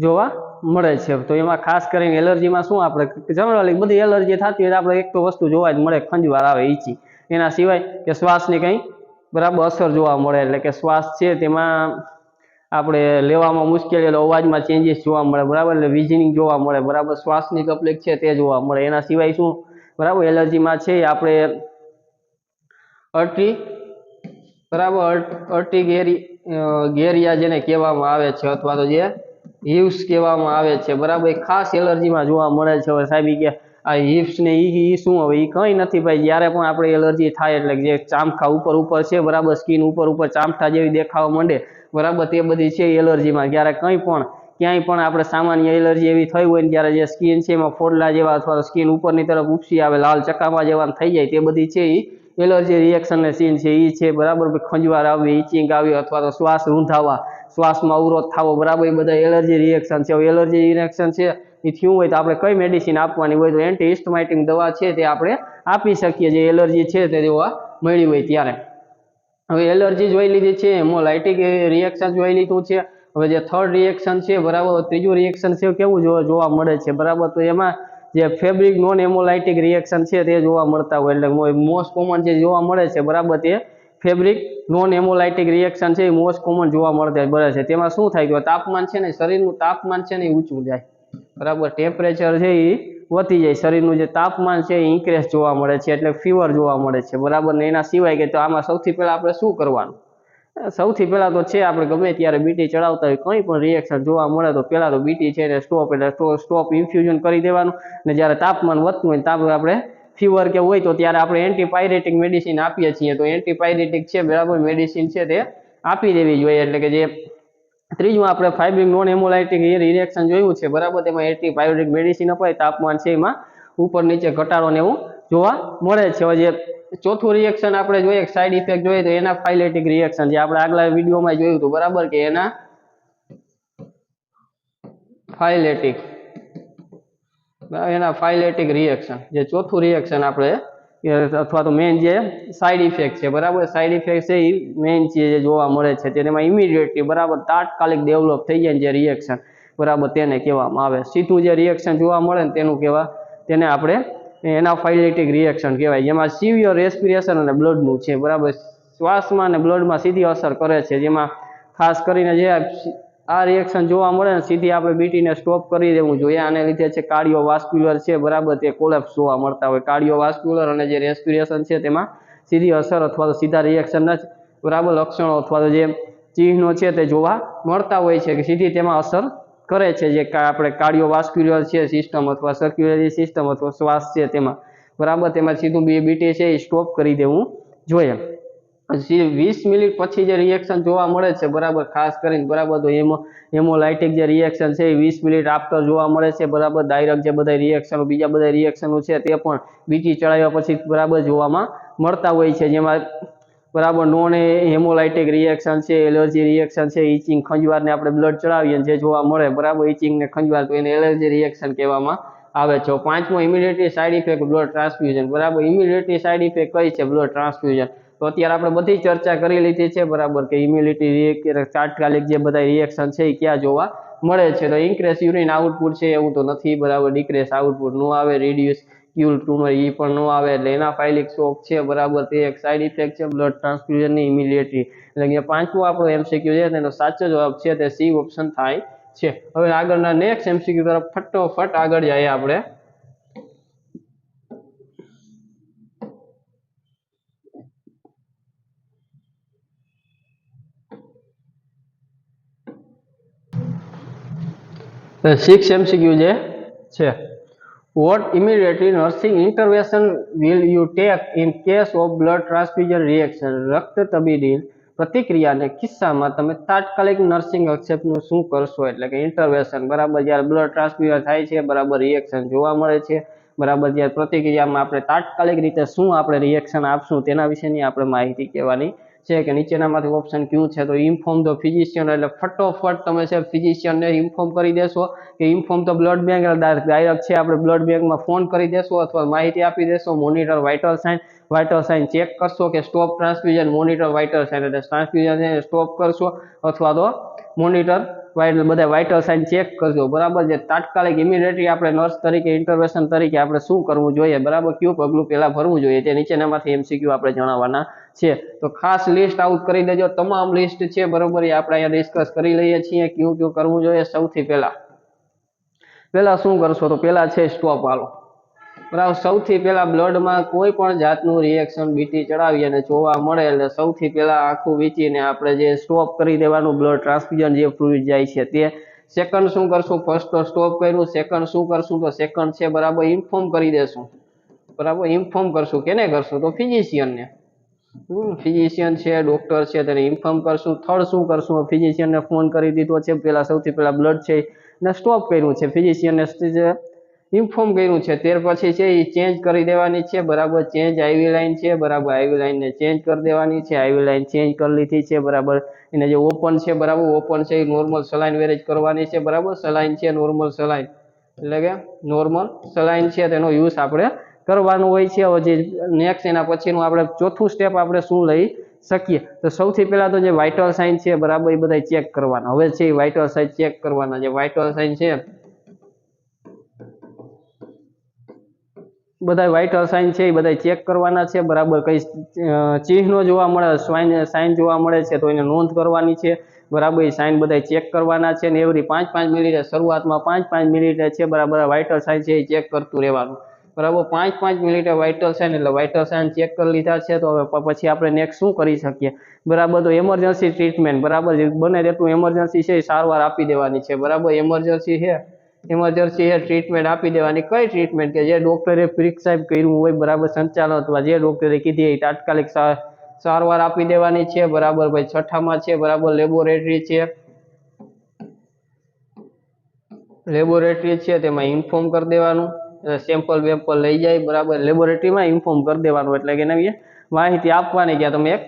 જોવા મળે છે. તો એમાં ખાસ કરીને એલર્જીમાં શું આપણે જનરલી બધી એલર્જી થતી હોય આપણે એક તો વસ્તુ જોવા જ મળે ખંજવાળ આવે ઈચી. એના સિવાય કે શ્વાસની કંઈ બરાબર અસર જોવા મળે, એટલે કે શ્વાસ છે તેમાં આપણે લેવામાં મુશ્કેલી, એટલે અવાજમાં ચેન્જીસ જોવા મળે. બરાબર એટલે વિઝનિંગ જોવા મળે. બરાબર શ્વાસની તકલીફ છે તે જોવા મળે. એના સિવાય શું બરાબર એલર્જીમાં છે આપણે ગેરિયા જેને કહેવામાં આવે છે અથવા તો જે હિવ્સ કહેવામાં આવે છે. બરાબર એ ખાસ એલર્જીમાં જોવા મળે છે. હવે સાહેબ કે આ હિવ્સ ને ઈ શું હવે એ કંઈ નથી ભાઈ. જ્યારે પણ આપણે એલર્જી થાય એટલે જે ચામખા ઉપર છે બરાબર સ્કિન ઉપર ચામખા જેવી દેખાવા માંડે બરાબર તે બધી છે એલર્જીમાં. જ્યારે ક્યાંય પણ આપણે સામાન્ય એલર્જી એવી થઈ હોય ને ત્યારે જે સ્કિન છે એમાં ફોડલા જેવા અથવા તો સ્કિન ઉપરની તરફ ઉપસી આવે, લાલ ચકામા જેવા થઈ જાય, તે બધી છે એ એલર્જી રિએક્શનને સીન છે એ છે. બરાબર ખંજવાળ આવી, ઇચિંગ આવી અથવા તો શ્વાસ રૂંધાવા, શ્વાસમાં અવરોધ થવો બરાબર એ બધા એલર્જી રિએક્શન છે. એલર્જી રિએક્શન છે એ થયું હોય તો આપણે કઈ મેડિસિન આપવાની હોય તો એન્ટી હિસ્ટામાઇટિક દવા છે તે આપણે આપી શકીએ જે એલર્જી છે તે જોવા મળી હોય ત્યારે. હવે એલર્જી જોઈ લીધી છે, હેમોલાઇટિક રિએક્શન જોઈ લીધું છે. હવે જે થર્ડ રિએક્શન છે બરાબર ત્રીજું રિએક્શન છે કેવું જોવા મળે છે બરાબર તો એમાં જે ફેબ્રિક નોન હેમોલાઇટિક રિએક્શન છે તે જોવા મળતા હોય, એટલે મોસ્ટ કોમન જે જોવા મળે છે બરાબર તે ફેબ્રિક નોન હેમોલાઇટિક રિએક્શન છે એ મોસ્ટ કોમન જોવા મળતા મળે છે. તેમાં શું થાય કે તાપમાન છે ને શરીરનું તાપમાન છે ને એ ઊંચું જાય. બરાબર ટેમ્પરેચર છે એ વધી જાય, શરીરનું જે તાપમાન છે એ ઇન્ક્રેસ જોવા મળે છે, એટલે ફીવર જોવા મળે છે. બરાબર ને એના સિવાય કે તો આમાં સૌથી પહેલા આપણે શું કરવાનું, સૌથી પહેલા તો છે આપણે ગમે ત્યારે બીટી ચડાવતા હોય કંઈ પણ રિએક્શન જોવા મળે તો પહેલા તો બીટી છે ને સ્ટોપ, એટલે સ્ટોપ ઇન્ફ્યુઝન કરી દેવાનું. ને જ્યારે તાપમાન વધતું હોય તાપ આપણે ફીવર કે હોય તો ત્યારે આપણે એન્ટીપાયરેટિક મેડિસિન આપીએ છીએ. તો એન્ટીપાયરેટિક છે બરાબર મેડિસિન છે તે આપી દેવી જોઈએ. એટલે કે જે ત્રીજું આપણે ફાઇબ્રિક નોન હેમોલાઇટિક રિએક્શન જોયું છે બરાબર તેમાં એન્ટીપાયરેટિક મેડિસિન અપાય, તાપમાન છે એમાં ઉપર નીચે ઘટાડો ને એવું જોવા મળે છે. હવે જે ચોથું રિએક્શન આપણે જોઈએ સાઇડ ઇફેક્ટ જોઈએ તો એનાફાઇલેટિક રિએક્શન, જે આપણે આગલા વિડીયોમાં જોયું હતું બરાબર કે એનાફાઇલેટિક રિએક્શન જે ચોથું રિએક્શન આપણે અથવા તો મેઇન જે સાઇડ ઇફેક્ટ છે બરાબર સાઇડ ઇફેક્ટ છે એ મેઇન છે જે જોવા મળે છે તેમાં ઇમિડિયેટલી બરાબર તાત્કાલિક ડેવલપ થઈ જાય જે રિએક્શન બરાબર તેને કહેવામાં આવે. સીધું જે રિએક્શન જોવા મળે ને તેનું કહેવા તેને આપણે એનાફાઇલેટિક રિએક્શન કહેવાય, જેમાં સિવિયર રેસ્પિરેશન અને બ્લડનું છે, બરાબર, શ્વાસમાં અને બ્લડમાં સીધી અસર કરે છે, જેમાં ખાસ કરીને જે આ રિએક્શન જોવા મળે ને સીધી આપણે બીટીને સ્ટોપ કરી દેવું જોઈએ. આને લીધે છે કાર્ડિયોવાસ્ક્યુલર છે, બરાબર, તે કોલેપ્સ જોવા મળતા હોય. કાર્ડિયોવાસ્ક્યુલર અને જે રેસ્પિરેશન છે તેમાં સીધી અસર અથવા તો સીધા રિએક્શનના બરાબર લક્ષણો અથવા તો જે ચિહ્નો છે તે જોવા મળતા હોય છે કે સીધી તેમાં અસર કરે છે, જે આપણે કાર્ડિયોવાસ્ક્યુલર છે સિસ્ટમ અથવા સર્ક્યુલરી સિસ્ટમ અથવા શ્વાસ છે તેમાં, બરાબર, તેમાં સીધું બીટી છે એ સ્ટોપ કરી દેવું જોઈએ. 20 મિનિટ પછી જે રિએક્શન જોવા મળે છે, બરાબર, ખાસ કરીને, બરાબર, તો હેમોલાઇટિક જે રિએક્શન છે એ 20 મિનિટ આફ્ટર જોવા મળે છે, બરાબર. ડાયરેક્ટ જે બધા રિએક્શનો બીજા બધા રિએક્શનો છે તે પણ બીટી ચડાવ્યા પછી બરાબર જોવામાં મળતા હોય છે, જેમાં બરાબર નોન હેમોલાઇટિક રિએક્શન છે, એલર્જી રિએક્શન છે, ઇચિંગ, ખંજવારને આપણે બ્લડ ચડાવીએ જે જોવા મળે, બરાબર, ઇચિંગ ને ખંજવાર, તો એને એલર્જી રિએક્શન કહેવામાં આવે છે. પાંચમો immunity side effect blood transfusion, બરાબર. ઇમ્યુનિટી સાઇડ ઇફેક્ટ કઈ છે બ્લડ ટ્રાન્સફ્યુઝન? તો અત્યારે આપણે બધી ચર્ચા કરી લીધી છે, બરાબર, કે ઇમ્યુનિટી તાત્કાલિક જે બધા રિએક્શન છે એ ક્યાં જોવા મળે છે. તો ઇન્ક્રેસ યુરિન આઉટપુટ છે એવું તો નથી, બરાબર, ડિક્રેસ આઉટપુટ નો આવે, રિડ્યુસ ક્યુલ ટ્યુમર એ પણ નો આવે, એટલે એનાફાઇલિક શોક છે, બરાબર, તે એક સાઇડ ઇફેક્ટ છે બ્લડ ટ્રાન્સફ્યુઝનની ઇમ્યુનિટી. એટલે કે પાંચમો આપણો એમસીક્યુ છે તેનો સાચો જવાબ છે તે સી ઓપ્શન થાય છે. હવે આગળના નેક્સ્ટ એમસીક્યુ તરફ ફટોફટ આગળ જઈએ આપણે. સિક્સ એમસીક્યુ જે છે, what immediately nursing intervention will you take in case of blood transfusion reaction? રક્ત તબીબી પ્રતિક્રિયાને કિસ્સામાં તમે તાત્કાલિક નર્સિંગ એક્સેપ્ટનું શું કરશો? એટલે કે ઇન્ટરવેન્શન, બરાબર, જ્યારે બ્લડ ટ્રાન્સફ્યુઝન થાય છે, બરાબર, રિએક્શન જોવા મળે છે, બરાબર, જ્યારે પ્રતિક્રિયામાં આપણે તાત્કાલિક રીતે શું આપણે રિએક્શન આપશું તેના વિશેની આપણે માહિતી કહેવાની છે કે નીચેનામાંથી ઓપ્શન ક્યુ છે? તો ઇન્ફોર્મ ધ ફિઝિશિયન, એટલે ફટોફટ તમે છે ફિઝિશિયનને ઇન્ફોર્મ કરી દેશો, કે inform the blood bank, direct છે આપણે બ્લડ બેંકમાં ફોન કરી દેશો અથવા માહિતી આપી દેશો. મોનિટર વાઇટલ સાઇન ચેક કરશો કે stop transfusion, monitor vital sign એટલે ટ્રાન્સફ્યુઝન સ્ટોપ કરશો, અથવા તો મોનિટર બધા વાઇટલ સાઇન ચેક કરજો, બરાબર. જે તાત્કાલિક ઇમિડિયેટલી આપણે નર્સ તરીકે ઇન્ટરવેન્શન તરીકે આપણે શું કરવું જોઈએ, બરાબર, કયું પગલું પહેલા ભરવું જોઈએ, તે નીચેનામાંથી એમસીક્યુ આપણે જણાવવાના છે. તો ખાસ લિસ્ટ આઉટ કરી દેજો, તમામ લિસ્ટ છે, બરોબર, એ આપણે અહીંયા ડિસ્કસ કરી લઈએ છીએ કયું કરવું જોઈએ. સૌથી પહેલા શું કરશો? તો પહેલા છે સ્ટોપ. હાલો, બરાબર, સૌથી પહેલા બ્લડમાં કોઈ પણ જાતનું રિએક્શન બીટી ચડાવી અને જોવા મળે એટલે સૌથી પહેલા આખું વીંચીને આપણે જે સ્ટોપ કરી દેવાનું, બ્લડ ટ્રાન્સફ્યુઝન જે ફ્લુઇડ જાય છે તે. સેકન્ડ શું કરશું? ફર્સ્ટ તો સ્ટોપ કર્યું, સેકન્ડ શું કરશું? તો સેકન્ડ છે, બરાબર, ઇન્ફોર્મ કરી દેશું, બરાબર, ઇન્ફોર્મ કરશું. કેને કરશું? તો ફિઝિશિયનને. ફિઝિશિયન છે, ડોક્ટર છે, તેને ઇન્ફોર્મ કરશું. થર્ડ શું કરશું? ફિઝિશિયનને ફોન કરી દીધો છે, પહેલા સૌથી પહેલા બ્લડ છે ને સ્ટોપ કર્યું છે, ફિઝિશિયનને ઇન્ફોર્મ કર્યું છે. ત્યાર પછી છે એ ચેન્જ કરી દેવાની છે, બરાબર, ચેન્જ આઈવી લાઈન છે, બરાબર, આઈવી લાઈનને ચેન્જ કરી દેવાની છે, આઈવી લાઈન ચેન્જ કરી લીધી છે, બરાબર. એને જે ઓપન છે, બરાબર, ઓપન છે એ નોર્મલ સલાઈન વેરેજ કરવાની છે, બરાબર. સલાઈન છે નોર્મલ સલાઈન, એટલે કે નોર્મલ સલાઈન છે તેનો યુઝ આપણે કરવાનું હોય છે. હવે જે નેક્સ્ટ એના પછીનું આપણે ચોથું સ્ટેપ આપણે શું લઈ શકીએ? તો સૌથી પહેલા તો જે વાઇટલ સાઇન છે, બરાબર, એ બધા ચેક કરવાના. હવે છે એ વાઇટલ સાઇન ચેક કરવાના. જે વાઇટલ સાઇન છે, બધા વાઇટલ સાઇન છે એ બધા ચેક કરવાના છે, બરાબર. કઈ ચિહ્નો જોવા મળે, સાઇન જોવા મળે છે તો એને નોંધ કરવાની છે, બરાબર. એ સાઇન બધા ચેક કરવાના છે ને એવરી 5-5 મિનિટે, શરૂઆતમાં 5-5 મિનિટે છે, બરાબર, વાઇટલ સાઇન છે એ ચેક કરતું રહેવાનું, બરાબર. 5-5 મિનિટે વાઇટલ સાઇન, એટલે વાઇટલ સાઇન ચેક કરી લીધા છે. તો હવે પછી આપણે નેક્સ્ટ શું કરી શકીએ, બરાબર? તો એમરજન્સી ટ્રીટમેન્ટ, બરાબર, જે બને તેટલું એમરજન્સી છે એ સારવાર આપી દેવાની છે, બરાબર. એમરજન્સી છે ટ્રીટમેન્ટ આપી દેવાની. કઈ ટ્રીટમેન્ટ? કે જે ડોક્ટરે પ્રિસ્ક્રાઇબ કર્યું હોય, બરાબર, સંચાલન અથવા જે ડોક્ટરે કીધી એ તાત્કાલિક સારવાર આપી દેવાની છે, બરાબર. ભાઈ છઠ્ઠામાં છે, બરાબર, લેબોરેટરી છે તેમાં ઇન્ફોર્મ કરી દેવાનું. સેમ્પલ વેમ્પલ લઈ જાય, બરાબર, લેબોરેટરીમાં ઇન્ફોર્મ કરી દેવાનું, એટલે કે એના માહિતી આપવાની કે તમે એક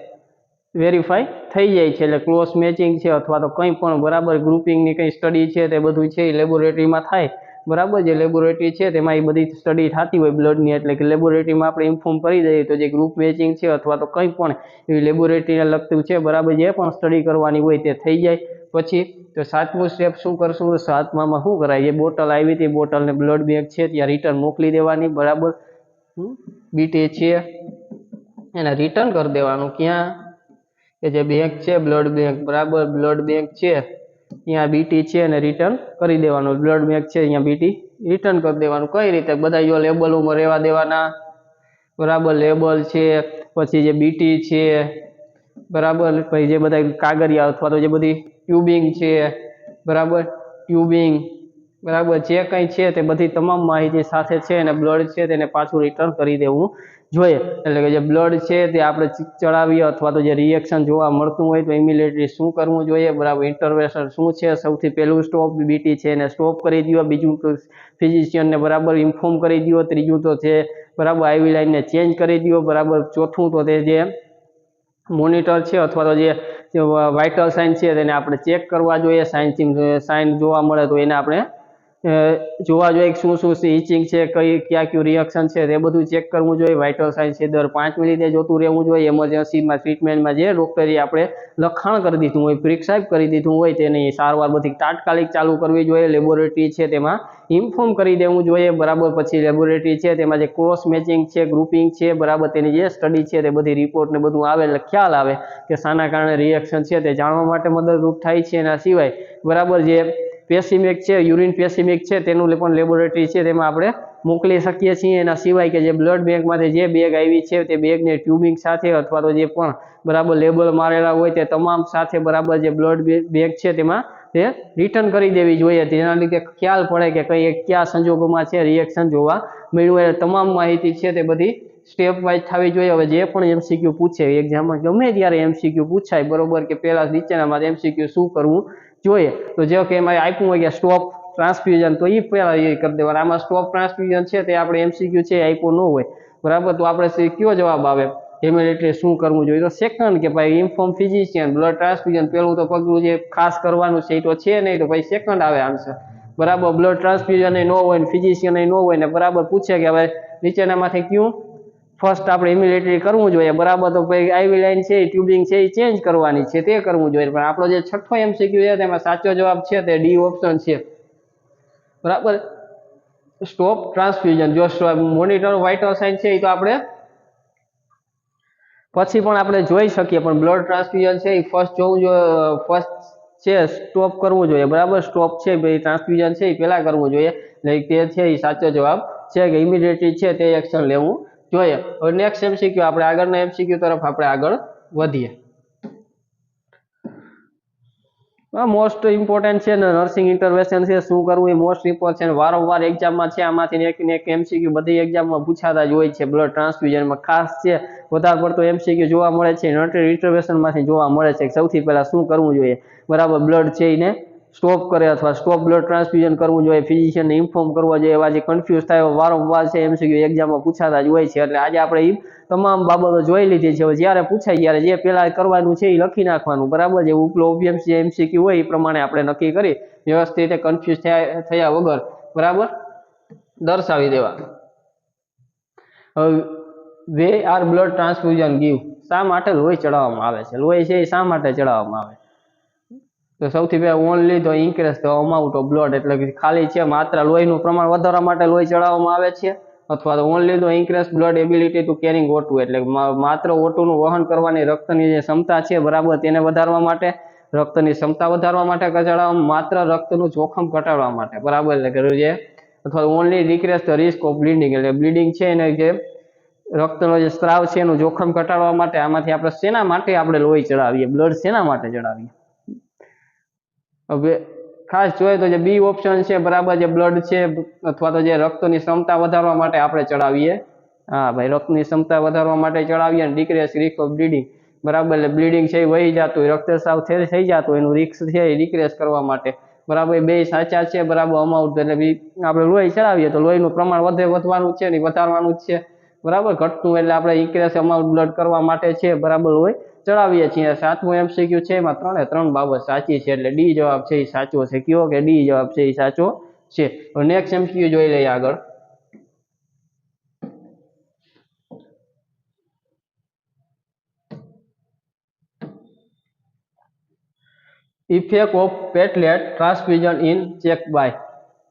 વેરીફાઈ થઈ જાય છે, એટલે ક્રોસ મેચિંગ છે અથવા તો કંઈ પણ, બરાબર, ગ્રુપિંગની કંઈ સ્ટડી છે તે બધું છે એ લેબોરેટરીમાં થાય, બરાબર. જે લેબોરેટરી છે તેમાં એ બધી સ્ટડી થતી હોય બ્લડની, એટલે કે લેબોરેટરીમાં આપણે ઇન્ફોર્મ કરી દઈએ તો જે ગ્રુપ મેચિંગ છે અથવા તો કંઈ પણ એવી લેબોરેટરીને લગતું છે, બરાબર, જે પણ સ્ટડી કરવાની હોય તે થઈ જાય. પછી તો સાતમું સ્ટેપ શું કરશું? સાતમામાં શું કરાય? જે બોટલ આવી હતી, બોટલને બ્લડ બેગ છે ત્યાં રિટર્ન મોકલી દેવાની, બરાબર. બીટી છે એને રિટર્ન કરી દેવાનું. ક્યાં? કે જે બેગ છે બ્લડ બેગ, બરાબર, બ્લડ બેગ છે ત્યાં બીટી છે એને રિટર્ન કરી દેવાનું. બ્લડ બેગ છે અહીંયા બીટી રિટર્ન કરી દેવાનું. કઈ રીતે? બધા જો લેબલોમાં રહેવા દેવાના, બરાબર. લેબલ છે, પછી જે બીટી છે, બરાબર, પછી જે બધા કાગળિયા અથવા તો જે બધી ટ્યુબિંગ છે, બરાબર, ટ્યુબિંગ, બરાબર, જે કંઈ છે તે બધી તમામ માહિતી સાથે છે અને બ્લડ છે તેને પાછું રિટર્ન કરી દેવું જોઈએ. એટલે કે જે બ્લડ છે તે આપણે ચડાવીએ અથવા તો જે રિએક્શન જોવા મળતું હોય તો ઇમિડિયેટલી શું કરવું જોઈએ? બરાબર, ઇન્ટરવેન્શન શું છે? સૌથી પહેલું સ્ટોપ બીટી છે એને સ્ટોપ કરી દો. બીજું તો ફિઝિશિયનને બરાબર ઇન્ફોર્મ કરી દો. ત્રીજું તો છે બરાબર આઈવી લાઇનને ચેન્જ કરી દો, બરાબર. ચોથું તો તે જે મોનિટર છે અથવા તો જે વાઇટલ સાઇન છે તેને આપણે ચેક કરવા જોઈએ. સાઇન જોવા મળે તો એને આપણે જોવા જોઈએ શું શું છે, ઇચિંગ છે, કયું રિએક્શન છે તે બધું ચેક કરવું જોઈએ. વાઇટલ સાઇન છે દર 5 મિનિટે જોતું રહેવું જોઈએ. એમરજન્સીમાં ટ્રીટમેન્ટમાં જે ડૉક્ટરે આપણે લખાણ કરી દીધું હોય, પ્રિસ્ક્રાઇબ કરી દીધું હોય તેની સારવાર બધી તાત્કાલિક ચાલુ કરવી જોઈએ. લેબોરેટરી છે તેમાં ઇન્ફોર્મ કરી દેવું જોઈએ, બરાબર. પછી લેબોરેટરી છે તેમાં જે ક્રોસ મેચિંગ છે, ગ્રુપિંગ છે, બરાબર, તેની જે સ્ટડી છે તે બધી રિપોર્ટ ને બધું આવે એટલે ખ્યાલ આવે કે શાના કારણે રિએક્શન છે તે જાણવા માટે મદદરૂપ થાય છે. એના સિવાય બરાબર જે પેસિમેક છે, યુરિન પેસિમેક છે તેનું પણ લેબોરેટરી છે તેમાં આપણે મોકલી શકીએ છીએ. એના સિવાય કે જે બ્લડ બેગમાંથી જે બેગ આવી છે તે બેગને ટ્યુબિંગ સાથે અથવા તો જે પણ બરાબર લેબલ મારેલા હોય તે તમામ સાથે બરાબર જે બ્લડ બેગ છે તેમાં તે રિટર્ન કરી દેવી જોઈએ. તેના લીધે ખ્યાલ પડે કે કયા સંજોગોમાં છે રિએક્શન જોવા મળ્યું. એ તમામ માહિતી છે તે બધી સ્ટેપ વાઇઝ થવી જોઈએ. હવે જે પણ એમસીક્યુ પૂછે એક્ઝામમાં ગમે ત્યારે એમસીક્યુ પૂછાય, બરોબર, કે પહેલા નીચેનામાં એમસીક્યુ શું કરવું જોઈએ? તો જો કે એમાં આપ્યું હોય કે સ્ટોપ ટ્રાન્સફ્યુઝન, તો એ પહેલા એ કરી દેવાના. આમાં સ્ટોપ ટ્રાન્સફ્યુઝન છે તે આપણે એમસીક્યુ છે આપ્યો ન હોય, બરાબર, તો આપણે કયો જવાબ આવે? ઇમિડિયેટલી શું કરવું જોઈએ? તો સેકન્ડ કે ભાઈ ઇન્ફોર્મ ફિઝિશિયન, બ્લડ ટ્રાન્સફ્યુઝન. પેલું તો પગલું જે ખાસ કરવાનું છે એ તો છે નહીં, તો ભાઈ સેકન્ડ આવે આન્સર, બરાબર. બ્લડ ટ્રાન્સફ્યુઝન ન હોય ને ફિઝિશિયન ન હોય ને બરાબર પૂછે કે હવે નીચેનામાંથી કયું ફર્સ્ટ આપણે ઇમિડિયેટલી કરવું જોઈએ, બરાબર, તો ભાઈ આઈવી લાઇન છે, ટ્યુબિંગ છે એ ચેન્જ કરવાની છે તે કરવું જોઈએ. પણ આપણો જે છઠ્ઠો એમસીક્યુ છે તેમાં સાચો જવાબ છે તે ડી ઓપ્શન છે, બરાબર, સ્ટોપ ટ્રાન્સફ્યુઝન. જો મોનિટર વાઇટલ સાઇન છે એ તો આપણે પછી પણ આપણે જોઈ શકીએ, પણ બ્લડ ટ્રાન્સફ્યુઝન છે એ ફર્સ્ટ જોવું જોઈએ, ફર્સ્ટ છે સ્ટોપ કરવું જોઈએ, બરાબર. સ્ટોપ છે ભાઈ ટ્રાન્સફ્યુઝન છે એ પહેલા કરવું જોઈએ. એટલે તે છે એ સાચો જવાબ છે કે ઇમિડિયેટલી છે તે એક્શન લેવું જોઈએ. હવે નેક્સ્ટ એમસીક્યુ આપણે આગળના એમસીક્યુ તરફ આપણે આગળ વધીએ. મોસ્ટ ઇમ્પોર્ટન્ટ છે ને નર્સિંગ ઇન્ટરવેન્શન છે, શું કરવું એ મોસ્ટ ઇમ્પોર્ટન્ટ છે. વારંવાર એક્ઝામમાં છે આમાંથી એક ને એક એમસીક્યુ બધી એક્ઝામમાં પૂછાતા જ હોય છે. બ્લડ ટ્રાન્સફ્યુઝનમાં ખાસ છે વધારે પડતો એમસીક્યુ જોવા મળે છે, નર્સિંગ ઇન્ટરવેન્શનમાંથી જોવા મળે છે. સૌથી પહેલા શું કરવું જોઈએ? બરાબર, બ્લડ છે એને સ્ટોપ કરે અથવા સ્ટોપ બ્લડ ટ્રાન્સફ્યુઝન કરવું જોઈએ, ફિઝિશિયનને ઇન્ફોર્મ કરવા જોઈએ. એવા જે કન્ફ્યુઝ થાય વારંવાર છે એમસીક્યુ એક્ઝામમાં પૂછાતા જ હોય છે. એટલે આજે આપણે એ તમામ બાબતો જોઈ લીધી છે. જ્યારે પૂછાય ત્યારે જે પહેલા કરવાનું છે એ લખી નાખવાનું, બરાબર. જે ઉપલો ઓપીએમસી એમસીક્યુ હોય એ પ્રમાણે આપણે નક્કી કરી વ્યવસ્થિત રીતે કન્ફ્યુઝ થયા વગર બરાબર દર્શાવી દેવા. We are blood transfusion give, શા માટે લોહી ચડાવવામાં આવે છે? લોહી છે એ શા માટે ચડાવવામાં આવે? તો સૌથી પહેલા ઓનલી તો increase the amount of blood, એટલે કે ખાલી છે માત્ર લોહીનું પ્રમાણ વધારવા માટે લોહી ચડાવવામાં આવે છે. અથવા તો ઓનલી તો increase blood ability to carrying O2, એટલે માત્ર O2 નું વહન કરવાની રક્તની જે ક્ષમતા છે બરાબર તેને વધારવા માટે, રક્તની ક્ષમતા વધારવા માટે ચડાવવામાં, માત્ર રક્તનું જોખમ ઘટાડવા માટે, બરાબર. એટલે કે જે અથવા only decrease the risk of bleeding, એટલે બ્લીડિંગ છે એને જે રક્તનો જે સ્ત્રાવ છે એનું જોખમ ઘટાડવા માટે. આમાંથી આપણે શેના માટે આપણે લોહી ચડાવીએ? બ્લડ શેના માટે ચડાવીએ? હવે ખાસ જોઈએ તો જે બી ઓપ્શન છે, બરાબર, જે બ્લડ છે અથવા તો જે રક્તની ક્ષમતા વધારવા માટે આપણે ચડાવીએ. હા ભાઈ, રક્તની ક્ષમતા વધારવા માટે ચડાવીએ અને ડિક્રીઝ રિસ્ક ઓફ બ્લીડિંગ, બરાબર. એટલે બ્લીડિંગ છે એ વહી જતું હોય, રક્તસ્રાવ થઈ જતો હોય, એનું રિસ્ક છે એ ડિક્રીઝ કરવા માટે, બરાબર. બે સાચા છે, બરાબર. અમાઉન્ટ એટલે આપણે લોહી ચડાવીએ તો લોહીનું પ્રમાણ વધવાનું છે ને વધારવાનું જ છે, બરાબર. ઘટતું એટલે આપણે ઇન્ક્રીઝ અમાઉન્ટ બ્લડ કરવા માટે છે, બરાબર, લોહી ચડાવીએ છીએ. સાતમું એમસીક્યુ છે એમાં 3 બાબત સાચી છે, એટલે ડી જવાબ છે એ સાચો છે. કયો? કે ડી જવાબ છે એ સાચો છે. નેક્સ્ટ એમસીક્યુ જોઈ લઈએ આગળ. Effect of platelet transfusion in check by,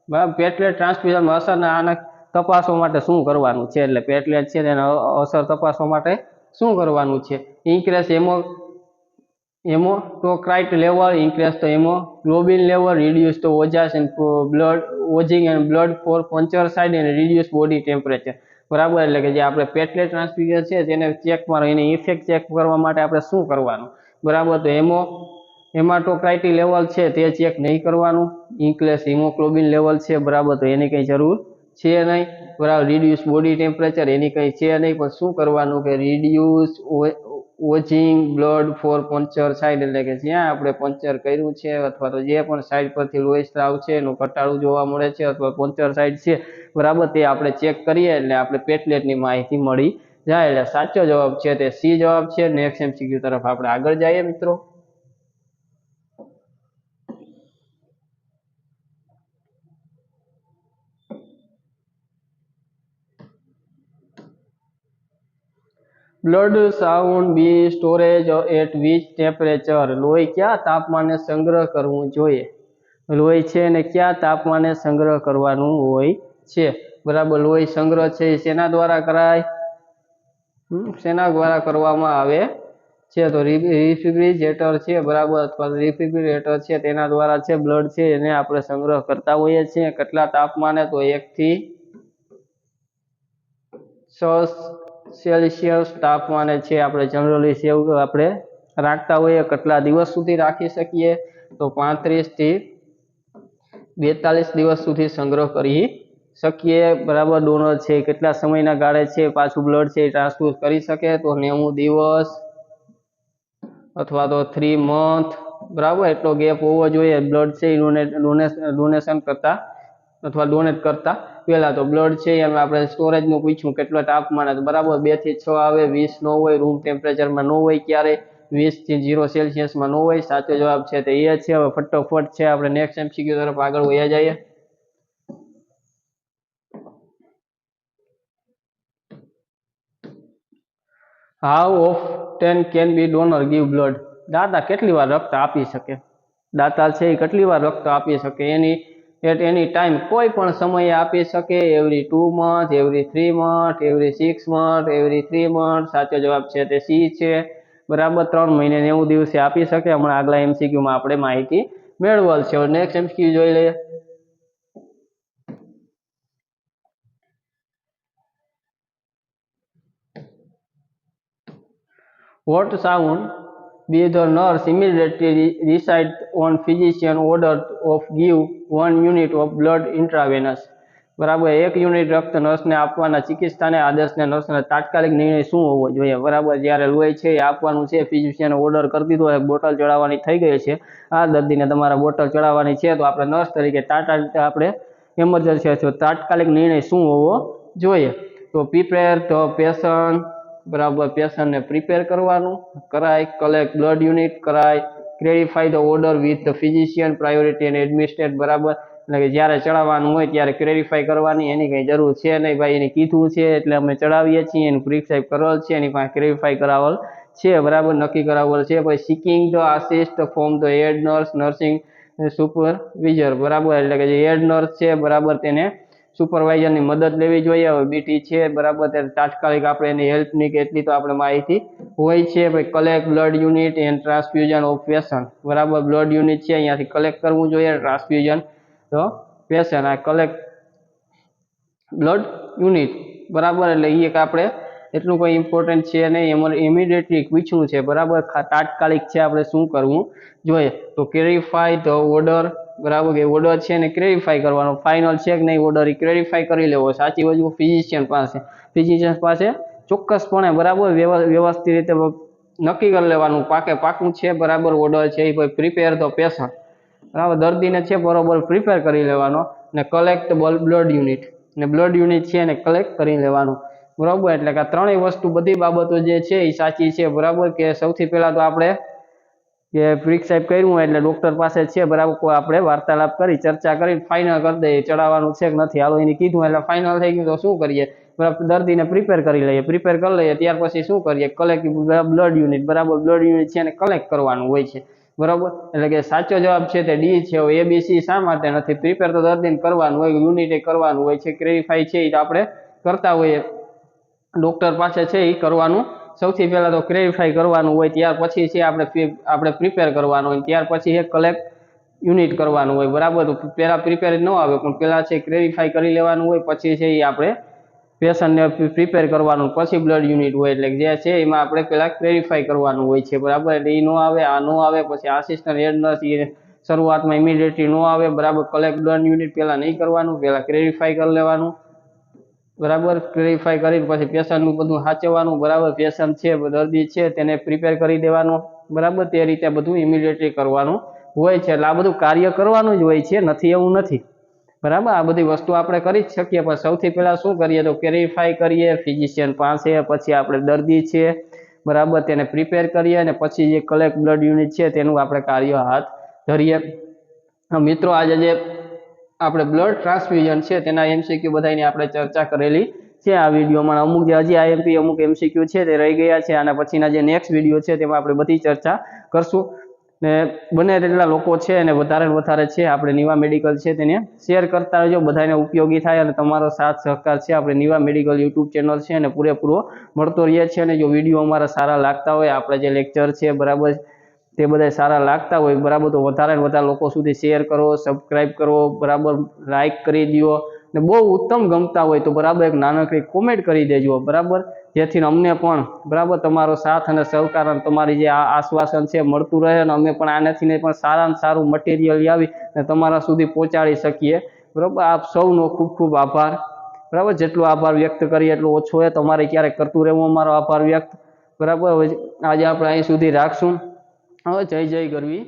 બરાબર. પેટલેટ ટ્રાન્સફ્યુઝનમાં અસરના આના તપાસવા માટે શું કરવાનું છે, એટલે પેટલેટ છે તેના અસર તપાસવા માટે શું કરવાનું છે. Increase haematocrit level, increase the haemoglobin level, reduce the ઓજાસ and blood oozing and blood for puncture site and reduce body temperature, બરાબર. એટલે કે જે આપણે પેટલેટ ટ્રાન્સફ્યુઝન છે તેને ચેકમાં એની ઇફેક્ટ ચેક કરવા માટે આપણે શું કરવાનું, બરાબર. તો હેમાટોક્રાઇટી લેવલ છે તે ચેક નહીં કરવાનું. ઇન્ક્રેસ હિમોગ્લોબિન લેવલ છે, બરાબર, તો એની કંઈ જરૂર છે નહીં, બરાબર. રિડ્યુસ બોડી ટેમ્પરેચર એની કંઈ છે નહીં, પણ શું કરવાનું કે reduce oozing blood for puncture site, એટલે કે જ્યાં આપણે પંચર કર્યું છે અથવા તો જે પણ સાઇડ પરથી લોહી સ્રાવ છે એનું ઘટાડું જોવા મળે છે અથવા પંચર સાઇડ છે, બરાબર, તે આપણે ચેક કરીએ એટલે આપણે પેટલેટની માહિતી મળી જાય. એટલે સાચો જવાબ છે તે સી જવાબ છે. નેક્સ્ટ એમસીક્યુ તરફ આપણે આગળ જઈએ મિત્રો. Blood sound be storage at which temperature, લોહી કયા તાપમાને સંગ્રહ કરવું જોઈએ, લોહી છે એને કયા તાપમાને સંગ્રહ કરવાનું હોય છે, બરાબર. લોહી સંગ્રહ છે એ શેના દ્વારા કરાય, શેના દ્વારા કરવામાં આવે છે, તો રિફ્રિજરેટર છે, બરાબર, અથવા રિફ્રિજરેટર છે તેના દ્વારા છે બ્લડ છે એને આપણે સંગ્રહ કરતા હોઈએ છીએ. કેટલા તાપમાને, તો 1 થી 6 સેલ્સિયસ તાપમાને છે આપણે જનરલી સેવ આપણે રાખતા હોઈએ. કેટલા દિવસ સુધી રાખી શકીએ, તો 35 થી 42 દિવસ સુધી સંગ્રહ કરી શકીએ, બરાબર. ડોનર છે કેટલા સમયના ગાળે છે પાછું બ્લડ છે ટ્રાન્સફ્યુઝ કરી શકે, તો 90 દિવસ અથવા તો 3 મંથ, બરાબર. એટલો ગેપ હોવો જોઈએ બ્લડ છે ડોનેશન કરતા અથવા ડોનેટ કરતા પહેલા. તો બ્લડ છે એમાં આપણે સ્ટોરેજનું પૂછ્યું કેટલા તાપમાને, બરાબર, 2 થી 6 આવે, 20 ન હોય, રૂમ ટેમ્પરેચરમાં ન હોય, ક્યારે 20 થી 0 સેલ્સિયસમાં ન હોય. સાચો જવાબ છે તે એ છે. હવે ફટાફટ છે આપણે નેક્સ્ટ એમસીક્યુ તરફ આગળ વયા જઈએ. How often can be donor give blood, દાતા કેટલી વાર રક્ત આપી શકે, દાતા છે એ કેટલી વાર રક્ત આપી શકે, એટ એની ટાઈમ કોઈ પણ સમયે આપી શકે, every 2 month, every 3 month, every 6 month, every 3 month. સાચો જવાબ છે તે સી છે, બરાબર. 3 મહિને 90 દિવસે આપી શકે. હમણાં આગલા એમસીક્યુમાં આપણે માહિતી મેળવેલ છે. નેક્સ્ટ એમસીક્યુ જોઈ લઈએ. What sound be the nurse immediately decide on physician order of give 1 unit of blood intravenous, બરાબર. 1 યુનિટ રક્ત નર્સને આપવાના ચિકિત્સાને આદેશને નર્સને તાત્કાલિક નિર્ણય શું હોવો જોઈએ, બરાબર. જ્યારે લોહી છે એ આપવાનું છે, ફિઝિશિયને ઓર્ડર કરી દીધો હોય, બોટલ ચડાવવાની થઈ ગઈ છે, આ દર્દીને તમારા બોટલ ચડાવવાની છે, તો આપણે નર્સ તરીકે આપણે એમરજન્સી છે તાત્કાલિક નિર્ણય શું હોવો જોઈએ, તો પ્રિપેર ધ પેશન્ટ, બરાબર, પેશન્ટને પ્રિપેર કરવાનું કરાય, કલેક્ટ બ્લડ યુનિટ કરાય, clarify the order with the physician priority and એડમિનિસ્ટ્રેટ, બરાબર. એટલે કે જ્યારે ચડાવવાનું હોય ત્યારે ક્લેરિફાઈ કરવાની, એની કંઈ જરૂર છે નહીં ભાઈ, એને કીધું છે એટલે અમે ચડાવીએ છીએ, એનું પ્રિસ્ક્રાઇબ કરેલ છે, એની પાસે ક્લેરિફાઈ કરાવેલ છે, બરાબર, નક્કી કરાવેલ છે. પછી seeking the assist from the head nurse nursing supervisor, બરાબર. એટલે કે જે હેડ નર્સ છે, બરાબર, તેને સુપરવાઇઝરની મદદ લેવી જોઈએ. હવે બીટી છે, બરાબર, ત્યારે તાત્કાલિક આપણે એની હેલ્પની કે એટલી તો આપણે માહિતી હોય છે. ભાઈ collect blood unit and transfusion of patient, બરાબર. બ્લડ યુનિટ છે અહીંયાથી કલેક્ટ કરવું જોઈએ, ટ્રાન્સફ્યુઝન તો પેશન્ટ આ કલેક્ટ બ્લડ યુનિટ, બરાબર. એટલે એ એક આપણે એટલું કોઈ ઇમ્પોર્ટન્ટ છે નહીં, એમાં ઇમિડિયેટલી પૂછ્યું છે, બરાબર. તાત્કાલિક છે આપણે શું કરવું જોઈએ, તો ક્લેરિફાઈ ધ ઓર્ડર, બરાબર, કે ઓર્ડર છે ને ક્લેરિફાઈ કરવાનો, ફાઇનલ છે કે નહીં ઓર્ડર એ ક્લેરિફાઈ કરી લેવો. સાચી વસ્તુ ફિઝિશિયન પાસે ચોક્કસપણે, બરાબર, વ્યવસ્થિત રીતે નક્કી કરી લેવાનું, પાકું છે, બરાબર, ઓર્ડર છે એ પ્રિપેર ધ પેશન્ટ, બરાબર, દર્દીને છે બરોબર પ્રિપેર કરી લેવાનો, ને કલેક્ટ બ્લડ યુનિટ, ને બ્લડ યુનિટ છે એને કલેક્ટ કરી લેવાનું, બરાબર. એટલે કે આ ત્રણેય વસ્તુ બધી બાબતો જે છે એ સાચી છે, બરાબર. કે સૌથી પહેલા તો આપણે કે પ્રિસ્ક્રાઇબ કર્યું હોય એટલે ડૉક્ટર પાસે છે, બરાબર, કોઈ આપણે વાર્તાલાપ કરી ચર્ચા કરી ફાઇનલ કરી દઈએ ચડાવવાનું છે કે નથી, હાલો એની કીધું એટલે ફાઇનલ થઈ ગયું, તો શું કરીએ, બરાબર, દર્દીને પ્રિપેર કરી લઈએ, ત્યાર પછી શું કરીએ, કલેક્ટ બ્લડ યુનિટ, બરાબર, બ્લડ યુનિટ છે એને કલેક્ટ કરવાનું હોય છે, બરાબર, એટલે કે સાચો જવાબ છે તે ડી છે. ABC શા માટે નથી? પ્રિપેર તો દર્દીને કરવાનું હોય, યુનિટે કરવાનું હોય છે, ક્લેરિફાઈ છે એ આપણે કરતા હોઈએ, ડૉક્ટર પાસે છે એ કરવાનું સૌથી પહેલાં તો ક્લેરિફાઈ કરવાનું હોય, ત્યાર પછી છે આપણે પ્રિપેર કરવાનું હોય, ત્યાર પછી એક કલેક્ટ યુનિટ કરવાનું હોય. બરાબર, તો પહેલાં પ્રિપેર ન આવે પણ પહેલાં છે ક્લેરિફાઈ કરી લેવાનું હોય, પછી છે એ આપણે પેશન્ટને પ્રિપેર કરવાનું, પછી બ્લડ યુનિટ હોય. એટલે જે છે એમાં આપણે પહેલાં ક્લેરિફાઈ કરવાનું હોય છે. બરાબર, એટલે એ ન આવે, આ ન આવે, પછી આસિસ્ટન્ટ હેડ નર્સ એ શરૂઆતમાં ઇમિડિયેટલી ન આવે. બરાબર, કલેક્ટ બ્લડ યુનિટ પહેલાં નહીં કરવાનું, પહેલાં ક્લેરિફાઈ કરી લેવાનું. બરાબર, ક્લેરિફાઈ કરીને પછી પેશન્ટનું બધું સાચવવાનું. બરાબર, પેશન્ટ છે દર્દી છે તેને પ્રિપેર કરી દેવાનો. બરાબર, તે રીતે બધું ઇમિડિયેટલી કરવાનું હોય છે. એટલે આ બધું કાર્ય કરવાનું જ હોય છે, નથી એવું નથી. બરાબર, આ બધી વસ્તુ આપણે કરી જ શકીએ, પણ સૌથી પહેલાં શું કરીએ તો ક્લેરિફાઈ કરીએ ફિઝિશિયન પાસે, પછી આપણે દર્દી છે બરાબર તેને પ્રિપેર કરીએ, અને પછી જે કલેક્ટ બ્લડ યુનિટ છે તેનું આપણે કાર્ય હાથ ધરીએ. મિત્રો, આજે જે આપણે બ્લડ ટ્રાન્સફ્યુઝન છે તેના MCQ બધાની આપણે ચર્ચા કરેલી છે આ વિડીયોમાં. અમુક જે હજી IMP અમુક MCQ છે તે રહી ગયા છે, અને પછીના જે નેક્સ્ટ વિડીયો છે તેમાં આપણે બધી ચર્ચા કરશું. ને બને તેટલા લોકો છે અને વધારે ને વધારે છે આપણે નિવા મેડિકલ છે તેને શેર કરતા રહેજો, બધાને ઉપયોગી થાય. અને તમારો સાથ સહકાર છે આપણે નિવા મેડિકલ યુટ્યુબ ચેનલ છે અને પૂરેપૂરો મળતો રહે છે. અને જો વિડીયો અમારા સારા લાગતા હોય, આપણે જે લેક્ચર છે બરાબર તે બધા સારા લાગતા હોય બરાબર, તો વધારે ને વધારે લોકો સુધી શેર કરો, સબસ્ક્રાઈબ કરો, બરાબર લાઈક કરી દો. ને બહુ ઉત્તમ ગમતા હોય તો બરાબર એક નાનકડી કોમેન્ટ કરી દેજો. બરાબર, જેથી અમને પણ બરાબર તમારો સાથ અને સહકાર અને તમારી જે આશ્વાસન છે મળતું રહે, અને અમે પણ આનાથી ને પણ સારામાં સારું મટીરિયલ લાવી અને તમારા સુધી પહોંચાડી શકીએ. બરાબર, આપ સૌનો ખૂબ ખૂબ આભાર. બરાબર, જેટલો આભાર વ્યક્ત કરીએ એટલો ઓછો હોય. તમારે ક્યારેક કરતું રહેવું અમારો આભાર વ્યક્ત. બરાબર, આજે આપણે અહીં સુધી રાખશું. હવે જય જય ગરવી.